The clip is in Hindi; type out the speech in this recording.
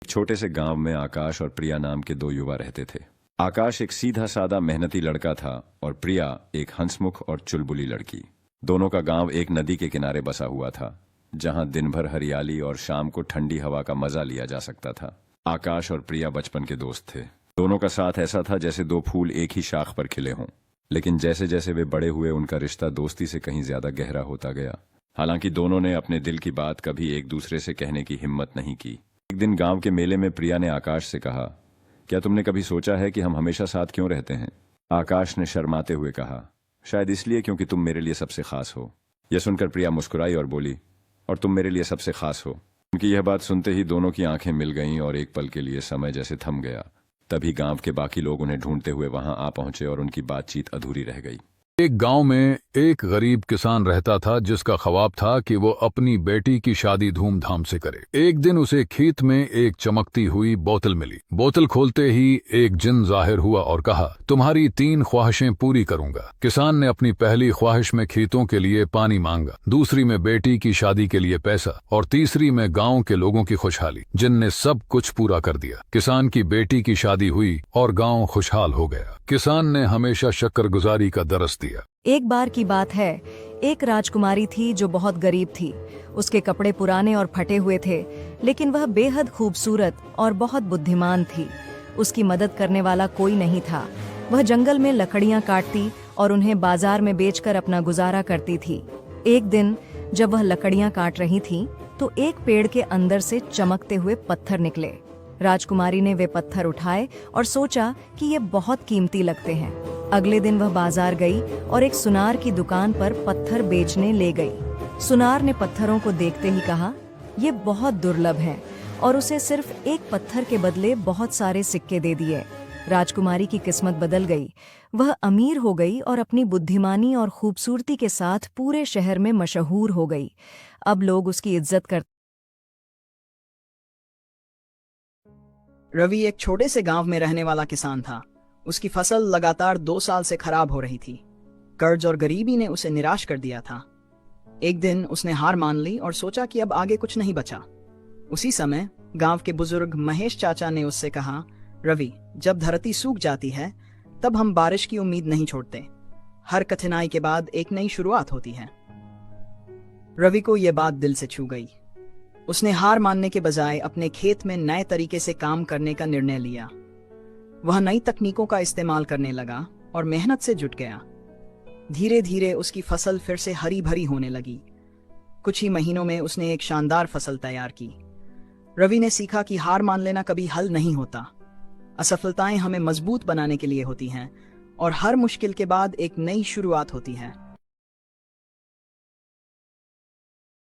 छोटे से गांव में आकाश और प्रिया नाम के दो युवा रहते थे। आकाश एक सीधा सादा मेहनती लड़का था और प्रिया एक हंसमुख और चुलबुली लड़की। दोनों का गांव एक नदी के किनारे बसा हुआ था, जहां दिन भर हरियाली और शाम को ठंडी हवा का मजा लिया जा सकता था। आकाश और प्रिया बचपन के दोस्त थे। दोनों का साथ ऐसा था जैसे दो फूल एक ही शाख पर खिले हों। लेकिन जैसे जैसे वे बड़े हुए, उनका रिश्ता दोस्ती से कहीं ज्यादा गहरा होता गया। हालांकि दोनों ने अपने दिल की बात कभी एक दूसरे से कहने की हिम्मत नहीं की। एक दिन गांव के मेले में प्रिया ने आकाश से कहा, क्या तुमने कभी सोचा है कि हम हमेशा साथ क्यों रहते हैं? आकाश ने शर्माते हुए कहा, शायद इसलिए क्योंकि तुम मेरे लिए सबसे खास हो। यह सुनकर प्रिया मुस्कुराई और बोली, और तुम मेरे लिए सबसे खास हो। उनकी यह बात सुनते ही दोनों की आंखें मिल गईं और एक पल के लिए समय जैसे थम गया। तभी गांव के बाकी लोग उन्हें ढूंढते हुए वहां आ पहुंचे और उनकी बातचीत अधूरी रह गई। एक गांव में एक गरीब किसान रहता था जिसका ख्वाब था कि वो अपनी बेटी की शादी धूमधाम से करे। एक दिन उसे खेत में एक चमकती हुई बोतल मिली। बोतल खोलते ही एक जिन जाहिर हुआ और कहा, तुम्हारी 3 ख्वाहिशें पूरी करूंगा। किसान ने अपनी पहली ख्वाहिश में खेतों के लिए पानी मांगा, दूसरी में बेटी की शादी के लिए पैसा और तीसरी में गाँव के लोगों की खुशहाली। जिन ने सब कुछ पूरा कर दिया। किसान की बेटी की शादी हुई और गाँव खुशहाल हो गया। किसान ने हमेशा शुक्रगुजारी का दरस दिया। एक बार की बात है, एक राजकुमारी थी जो बहुत गरीब थी। उसके कपड़े पुराने और फटे हुए थे, लेकिन वह बेहद खूबसूरत और बहुत बुद्धिमान थी। उसकी मदद करने वाला कोई नहीं था। वह जंगल में लकड़ियां काटती और उन्हें बाजार में बेचकर अपना गुजारा करती थी। एक दिन जब वह लकड़ियां काट रही थी, तो एक पेड़ के अंदर से चमकते हुए पत्थर निकले। राजकुमारी ने वे पत्थर उठाए और सोचा कि ये बहुत कीमती लगते हैं। अगले दिन वह बाजार गई और एक सुनार की दुकान पर पत्थर बेचने ले गई। सुनार ने पत्थरों को देखते ही कहा, ये बहुत दुर्लभ हैं, और उसे सिर्फ एक पत्थर के बदले बहुत सारे सिक्के दे दिए। राजकुमारी की किस्मत बदल गई। वह अमीर हो गई और अपनी बुद्धिमानी और खूबसूरती के साथ पूरे शहर में मशहूर हो गई। अब लोग उसकी इज्जत करते। रवि एक छोटे से गांव में रहने वाला किसान था। उसकी फसल लगातार 2 साल से खराब हो रही थी। कर्ज और गरीबी ने उसे निराश कर दिया था। एक दिन उसने हार मान ली और सोचा कि अब आगे कुछ नहीं बचा। उसी समय गांव के बुजुर्ग महेश चाचा ने उससे कहा, रवि, जब धरती सूख जाती है तब हम बारिश की उम्मीद नहीं छोड़ते। हर कठिनाई के बाद एक नई शुरुआत होती है। रवि को यह बात दिल से छू गई। उसने हार मानने के बजाय अपने खेत में नए तरीके से काम करने का निर्णय लिया। वह नई तकनीकों का इस्तेमाल करने लगा और मेहनत से जुट गया। धीरे धीरे उसकी फसल फिर से हरी भरी होने लगी। कुछ ही महीनों में उसने एक शानदार फसल तैयार की। रवि ने सीखा कि हार मान लेना कभी हल नहीं होता। असफलताएं हमें मजबूत बनाने के लिए होती हैं और हर मुश्किल के बाद एक नई शुरुआत होती है।